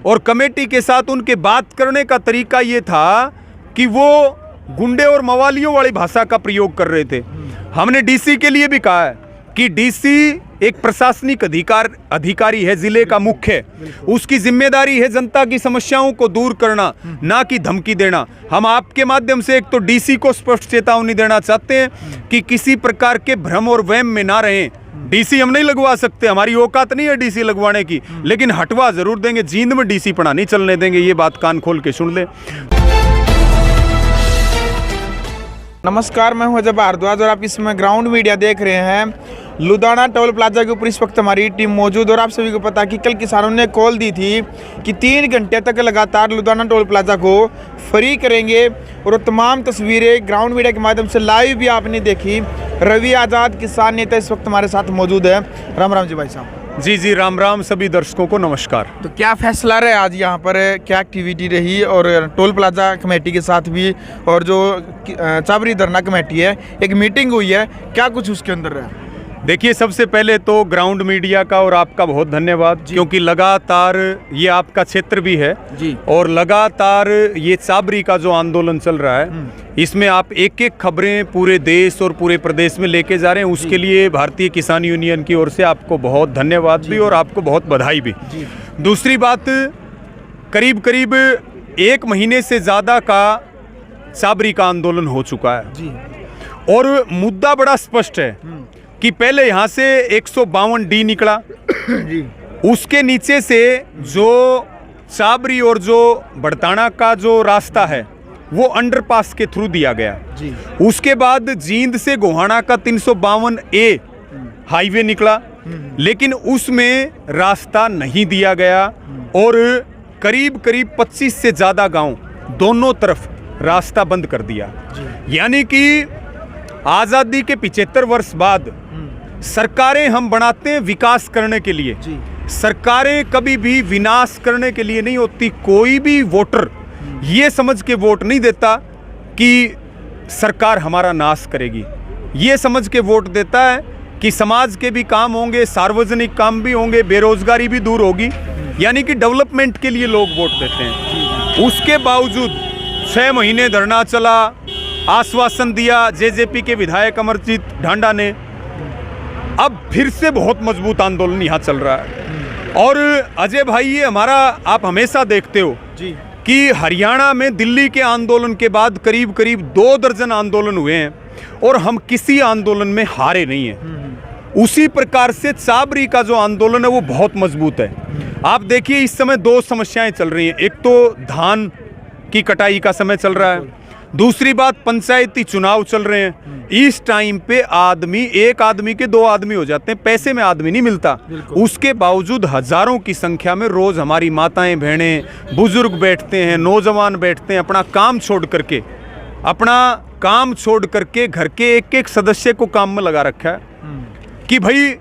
और कमेटी के साथ उनके बात करने का तरीका ये था कि वो गुंडे और मवालियों वाली भाषा का प्रयोग कर रहे थे। हमने डीसी के लिए भी कहा है कि डीसी एक प्रशासनिक अधिकारी है, जिले का मुख्य, उसकी जिम्मेदारी है जनता की समस्याओं को दूर करना, ना कि धमकी देना। हम आपके माध्यम से एक तो डीसी को स्पष्ट चेतावनी देना चाहते हैं कि किसी प्रकार के भ्रम और वहम में ना रहें। डीसी हम नहीं लगवा सकते, हमारी औकात नहीं है डीसी लगवाने की, लेकिन हटवा जरूर देंगे। जींद में डीसी पना नहीं चलने देंगे, ये बात कान खोल के सुन ले। नमस्कार, मैं हूं अजय भारद्वाज और आप इस समय ग्राउंड मीडिया देख रहे हैं। लुधियाना टोल प्लाजा के ऊपर इस वक्त हमारी टीम मौजूद और आप सभी को पता कि कल किसानों ने कॉल दी थी कि 3 घंटे तक लगातार लुधियाना टोल प्लाजा को फ्री करेंगे और तमाम तस्वीरें ग्राउंड मीडिया के माध्यम से लाइव भी आपने देखी। रवि आज़ाद किसान नेता इस वक्त हमारे साथ मौजूद है। राम राम जी भाई साहब। जी राम राम, सभी दर्शकों को नमस्कार। तो क्या फैसला रहा आज यहाँ पर, क्या एक्टिविटी रही और टोल प्लाजा कमेटी के साथ भी और जो चाबरी धरना कमेटी है, एक मीटिंग हुई है, क्या कुछ उसके अंदर रहा? देखिए, सबसे पहले तो ग्राउंड मीडिया का और आपका बहुत धन्यवाद, क्योंकि लगातार ये आपका क्षेत्र भी है जी, और लगातार ये चाबरी का जो आंदोलन चल रहा है, इसमें आप एक एक खबरें पूरे देश और पूरे प्रदेश में लेके जा रहे हैं। उसके लिए भारतीय किसान यूनियन की ओर से आपको बहुत धन्यवाद भी और आपको बहुत बधाई भी। दूसरी बात, करीब करीब 1 महीने से ज़्यादा का चाबरी का आंदोलन हो चुका है जी, और मुद्दा बड़ा स्पष्ट है कि पहले यहाँ से 152D निकला जी, उसके नीचे से जो चाबरी और जो बड़ताना का जो रास्ता है वो अंडरपास के थ्रू दिया गया जी। उसके बाद जींद से गोहाना का 352A हाईवे निकला, लेकिन उसमें रास्ता नहीं दिया गया और करीब करीब 25 से ज़्यादा गांव दोनों तरफ रास्ता बंद कर दिया। यानी कि आज़ादी के 75 वर्ष बाद सरकारें हम बनाते हैं विकास करने के लिए, सरकारें कभी भी विनाश करने के लिए नहीं होती। कोई भी वोटर ये समझ के वोट नहीं देता कि सरकार हमारा नाश करेगी, ये समझ के वोट देता है कि समाज के भी काम होंगे, सार्वजनिक काम भी होंगे, बेरोजगारी भी दूर होगी, यानी कि डेवलपमेंट के लिए लोग वोट देते हैं। उसके बावजूद 6 महीने धरना चला, आश्वासन दिया जेजेपी के विधायक अमरजीत ढांडा ने। अब फिर से बहुत मजबूत आंदोलन यहाँ चल रहा है। और अजय भाई, ये हमारा आप हमेशा देखते हो जी कि हरियाणा में दिल्ली के आंदोलन के बाद करीब करीब 2 दर्जन आंदोलन हुए हैं और हम किसी आंदोलन में हारे नहीं हैं। उसी प्रकार से चाबरी का जो आंदोलन है वो बहुत मजबूत है। आप देखिए, इस समय 2 समस्याएं चल रही हैं। एक तो धान की कटाई का समय चल रहा है, दूसरी बात पंचायती चुनाव चल रहे हैं। इस टाइम पे एक आदमी के 2 आदमी हो जाते हैं, पैसे में आदमी नहीं मिलता। उसके बावजूद हजारों की संख्या में रोज हमारी माताएं, बहनें, बुजुर्ग बैठते हैं, नौजवान बैठते हैं, अपना काम छोड़ करके घर के एक एक सदस्य को काम में लगा रखा है कि भाई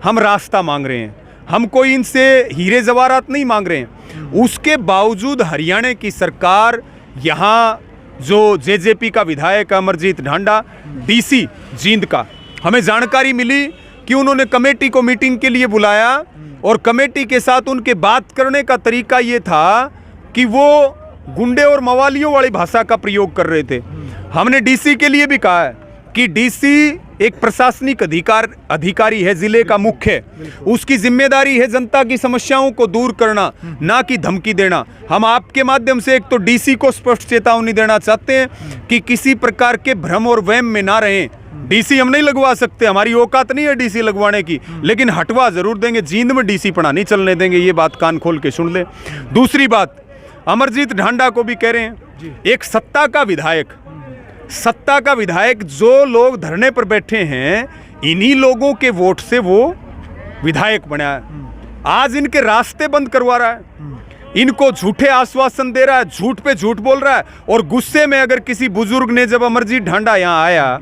हम रास्ता मांग रहे हैं, हम कोई इनसे हीरे जवाहरात नहीं मांग रहे हैं। उसके बावजूद हरियाणा की सरकार, यहाँ जो जेजेपी का विधायक अमरजीत ढांडा, डीसी जींद का, हमें जानकारी मिली कि उन्होंने कमेटी को मीटिंग के लिए बुलाया और कमेटी के साथ उनके बात करने का तरीका ये था कि वो गुंडे और मवालियों वाली भाषा का प्रयोग कर रहे थे। हमने डीसी के लिए भी कहा है कि डीसी एक प्रशासनिक अधिकारी है, जिले का मुख्य, उसकी जिम्मेदारी है जनता की समस्याओं को दूर करना, ना कि धमकी देना। हम आपके माध्यम से एक तो डीसी को स्पष्ट चेतावनी देना चाहते हैं कि किसी प्रकार के भ्रम और वहम में ना रहें। डीसी हम नहीं लगवा सकते, हमारी औकात नहीं है डीसी लगवाने की, लेकिन हटवा जरूर देंगे। जींद में डीसी पना नहीं चलने देंगे, ये बात कान खोल के सुन ले। दूसरी बात, अमरजीत ढांडा को भी कह रहे हैं, एक सत्ता का विधायक जो लोग धरने पर बैठे हैं, इन्हीं लोगों के वोट से वो विधायक बना है। आज इनके रास्ते बंद करवा रहा है, इनको झूठे आश्वासन दे रहा है, झूठ पे झूठ बोल रहा है। और गुस्से में अगर किसी बुजुर्ग ने, जब अमरजीत ढांडा यहाँ आया,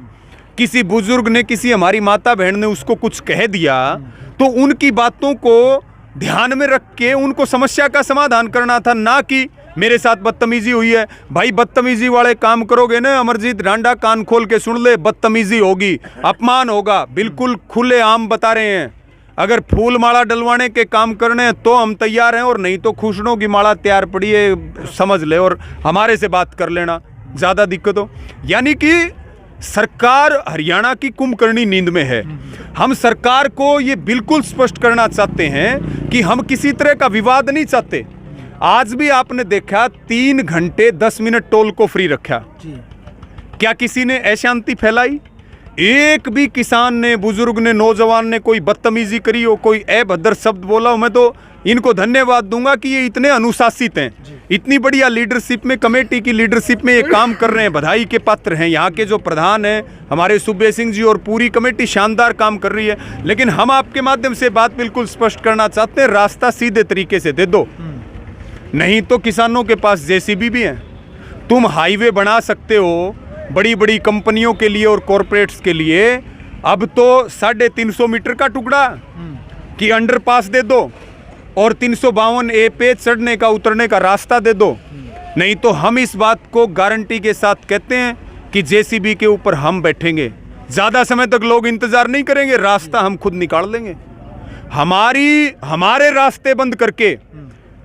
किसी बुजुर्ग ने, किसी हमारी माता बहन ने उसको कुछ कह दिया, तो उनकी बातों को ध्यान में रख के उनको समस्या का समाधान करना था, ना कि मेरे साथ बदतमीजी हुई है। भाई, बदतमीजी वाले काम करोगे ना अमरजीत ढांडा, कान खोल के सुन ले, बदतमीजी होगी, अपमान होगा, बिल्कुल खुले आम बता रहे हैं। अगर फूल माला डलवाने के काम करने हैं तो हम तैयार हैं, और नहीं तो खुशनों की माला तैयार पड़ी है, समझ ले, और हमारे से बात कर लेना, ज़्यादा दिक्कत हो। यानी कि सरकार हरियाणा की कुंभकर्णी नींद में है। हम सरकार को ये बिल्कुल स्पष्ट करना चाहते हैं कि हम किसी तरह का विवाद नहीं चाहते। आज भी आपने देखा 3 घंटे 10 मिनट टोल को फ्री रखा, क्या किसी ने अशांति फैलाई? एक भी किसान ने, बुजुर्ग ने, नौजवान ने कोई बदतमीजी करी हो, कोई अभद्र शब्द बोला हो? मैं तो इनको धन्यवाद दूंगा कि ये इतने अनुशासित हैं, इतनी बढ़िया लीडरशिप में, कमेटी की लीडरशिप में ये काम कर रहे हैं, बधाई के पात्र हैं। यहाँ के जो प्रधान हैं हमारे सुबे सिंह जी और पूरी कमेटी शानदार काम कर रही है। लेकिन हम आपके माध्यम से बात बिल्कुल स्पष्ट करना चाहते हैं, रास्ता सीधे तरीके से दे दो, नहीं तो किसानों के पास जेसीबी भी हैं। तुम हाईवे बना सकते हो बड़ी बड़ी कंपनियों के लिए और कॉरपोरेट्स के लिए, अब तो 350 मीटर का टुकड़ा कि अंडरपास दे दो और 352A पे चढ़ने का उतरने का रास्ता दे दो। नहीं तो हम इस बात को गारंटी के साथ कहते हैं कि जेसीबी के ऊपर हम बैठेंगे, ज़्यादा समय तक लोग इंतजार नहीं करेंगे, रास्ता हम खुद निकाल लेंगे। हमारे रास्ते बंद करके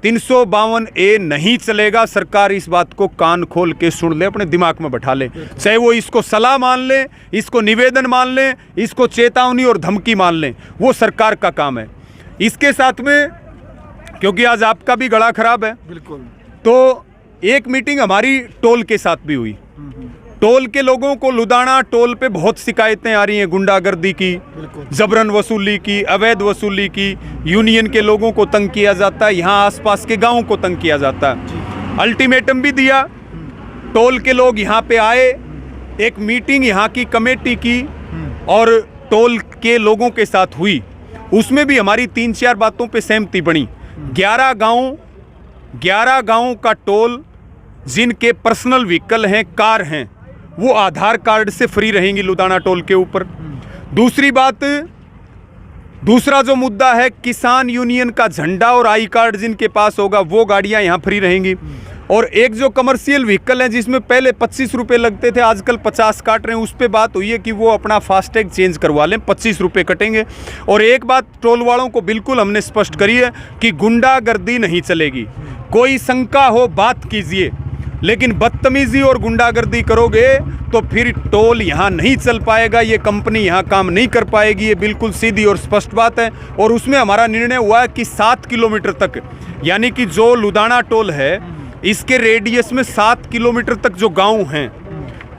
352A नहीं चलेगा। सरकार इस बात को कान खोल के सुन ले, अपने दिमाग में बैठा ले, चाहे वो इसको सलाह मान ले, इसको निवेदन मान ले, इसको चेतावनी और धमकी मान ले, वो सरकार का काम है। इसके साथ में, क्योंकि आज आपका भी गला खराब है, बिल्कुल, तो एक मीटिंग हमारी टोल के साथ भी हुई। टोल के लोगों को लुधाना टोल पे बहुत शिकायतें आ रही हैं, गुंडागर्दी की, जबरन वसूली की, अवैध वसूली की, यूनियन के लोगों को तंग किया जाता है, यहाँ आसपास के गांवों को तंग किया जाता है। अल्टीमेटम भी दिया, टोल के लोग यहाँ पे आए, एक मीटिंग यहाँ की कमेटी की और टोल के लोगों के साथ हुई। उसमें भी हमारी 3-4 बातों पे सहमति बनी। 11 गाँव का टोल, जिनके पर्सनल व्हीकल हैं, कार हैं, वो आधार कार्ड से फ्री रहेंगी लुधाना टोल के ऊपर। दूसरा जो मुद्दा है, किसान यूनियन का झंडा और आई कार्ड जिनके पास होगा वो गाड़ियां यहाँ फ्री रहेंगी। और एक जो कमर्शियल व्हीकल है जिसमें पहले 25 रुपये लगते थे, आजकल 50 काट रहे हैं, उस पर बात हुई है कि वो अपना फास्टैग चेंज करवा लें, 25 रुपये कटेंगे। और एक बात टोल वालों को बिल्कुल हमने स्पष्ट करी है कि गुंडागर्दी नहीं चलेगी। कोई शंका हो बात कीजिए, लेकिन बदतमीजी और गुंडागर्दी करोगे तो फिर टोल यहाँ नहीं चल पाएगा, ये कंपनी यहाँ काम नहीं कर पाएगी। ये बिल्कुल सीधी और स्पष्ट बात है। और उसमें हमारा निर्णय हुआ है कि 7 किलोमीटर तक, यानी कि जो लुधाना टोल है इसके रेडियस में 7 किलोमीटर तक जो गांव हैं,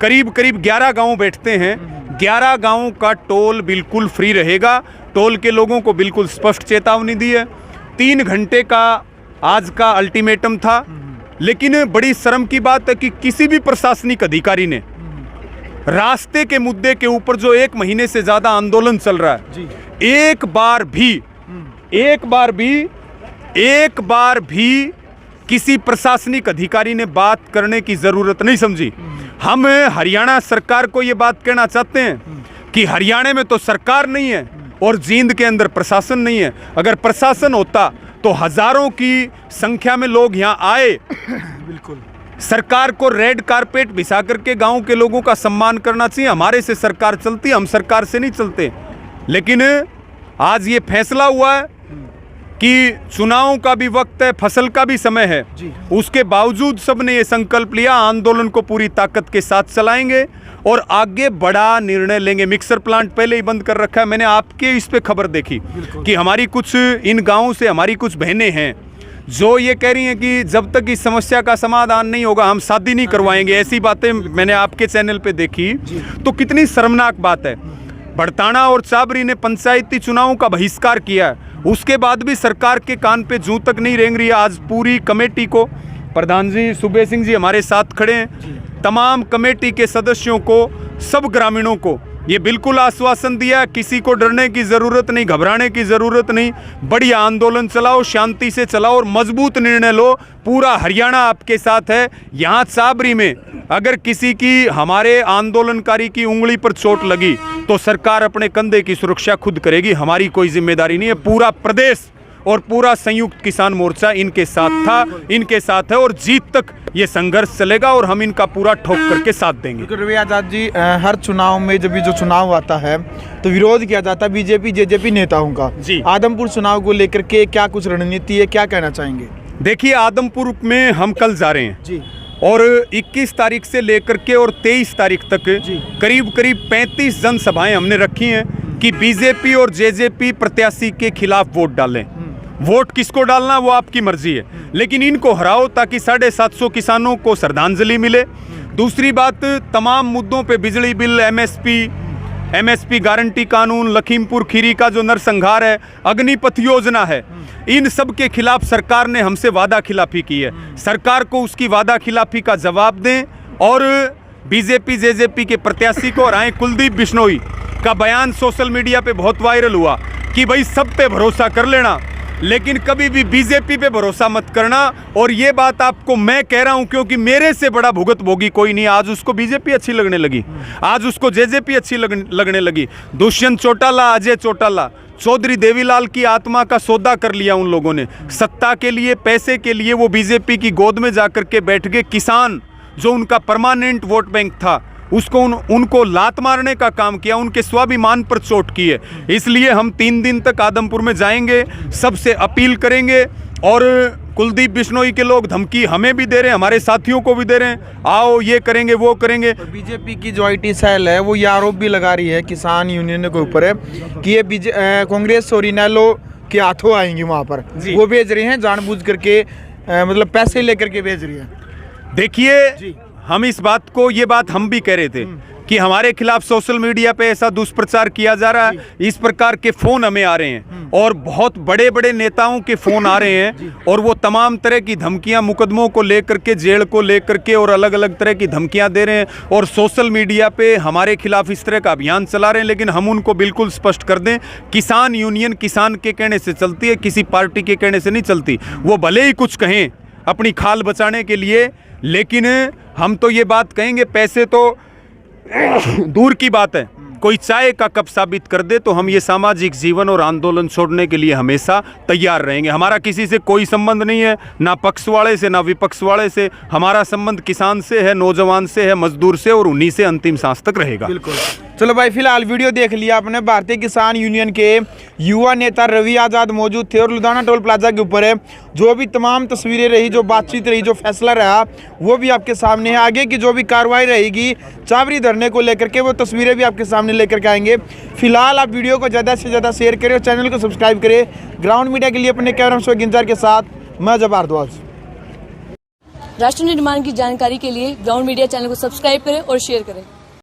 करीब 11 गांव बैठते हैं, 11 गांवों का टोल बिल्कुल फ्री रहेगा। टोल के लोगों को बिल्कुल स्पष्ट चेतावनी दी है। 3 घंटे का आज का अल्टीमेटम था, लेकिन बड़ी शर्म की बात है कि किसी भी प्रशासनिक अधिकारी ने रास्ते के मुद्दे के ऊपर जो 1 महीने से ज़्यादा आंदोलन चल रहा है, एक बार भी किसी प्रशासनिक अधिकारी ने बात करने की ज़रूरत नहीं समझी। हम हरियाणा सरकार को ये बात कहना चाहते हैं कि हरियाणा में तो सरकार नहीं है और जींद के अंदर प्रशासन नहीं है। अगर प्रशासन होता तो हजारों की संख्या में लोग यहाँ आए, बिल्कुल सरकार को रेड कारपेट बिछा करके गांव के लोगों का सम्मान करना चाहिए। हमारे से सरकार चलती, हम सरकार से नहीं चलते। लेकिन आज ये फैसला हुआ है कि चुनावों का भी वक्त है, फसल का भी समय है, उसके बावजूद सबने ये संकल्प लिया, आंदोलन को पूरी ताकत के साथ चलाएंगे और आगे बड़ा निर्णय लेंगे। मिक्सर प्लांट पहले ही बंद कर रखा है। मैंने आपके इस पे खबर देखी कि हमारी कुछ इन गांवों से हमारी कुछ बहनें हैं जो ये कह रही हैं कि जब तक इस समस्या का समाधान नहीं होगा हम शादी नहीं करवाएंगे। ऐसी बातें मैंने आपके चैनल पे देखी, तो कितनी शर्मनाक बात है। बड़ताना और चाबरी ने पंचायती चुनावों का बहिष्कार किया है, उसके बाद भी सरकार के कान पे जूं तक नहीं रेंग रही है। आज पूरी कमेटी को, प्रधान जी सुबे सिंह जी हमारे साथ खड़े हैं, तमाम कमेटी के सदस्यों को, सब ग्रामीणों को ये बिल्कुल आश्वासन दिया, किसी को डरने की ज़रूरत नहीं, घबराने की ज़रूरत नहीं, बढ़िया आंदोलन चलाओ, शांति से चलाओ और मजबूत निर्णय लो। पूरा हरियाणा आपके साथ है। यहाँ चाबरी में अगर किसी की, हमारे आंदोलनकारी की उंगली पर चोट लगी तो सरकार अपने कंधे की सुरक्षा खुद करेगी, हमारी कोई जिम्मेदारी नहीं है। पूरा प्रदेश और पूरा संयुक्त किसान मोर्चा इनके साथ था, इनके साथ है और जीत तक ये संघर्ष चलेगा और हम इनका पूरा ठोक करके साथ देंगे। रवि आजाद जी, हर चुनाव में जब भी जो चुनाव आता है तो विरोध किया जाता है बीजेपी जेजेपी नेताओं का जी। आदमपुर चुनाव को लेकर के क्या कुछ रणनीति है, क्या कहना चाहेंगे? देखिए, आदमपुर में हम कल जा रहे हैं जी, और 21 तारीख से लेकर के और 23 तारीख तक करीब करीब 35 जनसभाएं हमने रखी हैं कि बीजेपी और जेजेपी प्रत्याशी के खिलाफ वोट डालें। वोट किसको डालना वो आपकी मर्जी है, लेकिन इनको हराओ ताकि 750 किसानों को श्रद्धांजलि मिले। दूसरी बात, तमाम मुद्दों पे बिजली बिल, एमएसपी गारंटी कानून, लखीमपुर खीरी का जो नरसंहार है, अग्निपथ योजना है, इन सब के खिलाफ सरकार ने हमसे वादा खिलाफी की है। सरकार को उसकी वादा खिलाफी का जवाब दें और बीजेपी जेजेपी के प्रत्याशी को हराएं। कुलदीप बिश्नोई का बयान सोशल मीडिया पे बहुत वायरल हुआ कि भाई सब पे भरोसा कर लेना लेकिन कभी भी बीजेपी पे भरोसा मत करना। और ये बात आपको मैं कह रहा हूं क्योंकि मेरे से बड़ा भुगतभोगी कोई नहीं। आज उसको बीजेपी अच्छी लगने लगी, आज उसको जेजेपी अच्छी लगने लगी। दुष्यंत चौटाला, अजय चौटाला, चौधरी देवीलाल की आत्मा का सौदा कर लिया उन लोगों ने। सत्ता के लिए, पैसे के लिए वो बीजेपी की गोद में जाकर के बैठ गए। किसान जो उनका परमानेंट वोट बैंक था उसको उनको लात मारने का काम किया, उनके स्वाभिमान पर चोट की है। इसलिए हम 3 दिन तक आदमपुर में जाएंगे, सबसे अपील करेंगे। और कुलदीप बिश्नोई के लोग धमकी हमें भी दे रहे हैं, हमारे साथियों को भी दे रहे हैं, आओ ये करेंगे वो करेंगे। बीजेपी की जो IT सेल है वो ये आरोप भी लगा रही है किसान यूनियन के ऊपर है कि ये कांग्रेस और इनेलो के हाथों आएंगे वहाँ पर, वो भेज रहे हैं जानबूझ करके, मतलब पैसे लेकर के भेज रही है। देखिए, हम इस बात को, ये बात हम भी कह रहे थे कि हमारे खिलाफ सोशल मीडिया पे ऐसा दुष्प्रचार किया जा रहा है। इस प्रकार के फ़ोन हमें आ रहे हैं और बहुत बड़े बड़े नेताओं के फ़ोन आ रहे हैं और वो तमाम तरह की धमकियां, मुकदमों को लेकर के, जेल को लेकर के और अलग अलग तरह की धमकियां दे रहे हैं और सोशल मीडिया पे हमारे खिलाफ इस तरह का अभियान चला रहे हैं। लेकिन हम उनको बिल्कुल स्पष्ट कर दें, किसान यूनियन किसान के कहने से चलती है, किसी पार्टी के कहने से नहीं चलती। वो भले ही कुछ कहें अपनी खाल बचाने के लिए, लेकिन हम तो ये बात कहेंगे, पैसे तो दूर की बात है, कोई चाय का कप साबित कर दे तो हम ये सामाजिक जीवन और आंदोलन छोड़ने के लिए हमेशा तैयार रहेंगे। हमारा किसी से कोई संबंध नहीं है, ना पक्ष वाले से ना विपक्ष वाले से। हमारा संबंध किसान से है, नौजवान से है, मजदूर से, और उन्हीं से अंतिम सांस तक रहेगा। बिल्कुल। चलो भाई, फिलहाल वीडियो देख लिया आपने। भारतीय किसान यूनियन के युवा नेता रवि आजाद मौजूद थे और लुधियाना टोल प्लाजा के ऊपर है जो भी तमाम तस्वीरें रही, जो बातचीत रही, जो फैसला रहा, वो भी आपके सामने है। आगे की जो भी कार्रवाई रहेगी चावरी धरने को लेकर के, वो तस्वीरें भी आपके सामने लेकर के आएंगे। फिलहाल आप वीडियो को ज़्यादा से ज़्यादा शेयर करें और चैनल को सब्सक्राइब करें। ग्राउंड मीडिया के लिए अपने कैमरा शो गिंजार के साथ मैं जब भारद्वाज। राष्ट्र निर्माण की जानकारी के लिए ग्राउंड मीडिया चैनल को सब्सक्राइब करें और शेयर करें।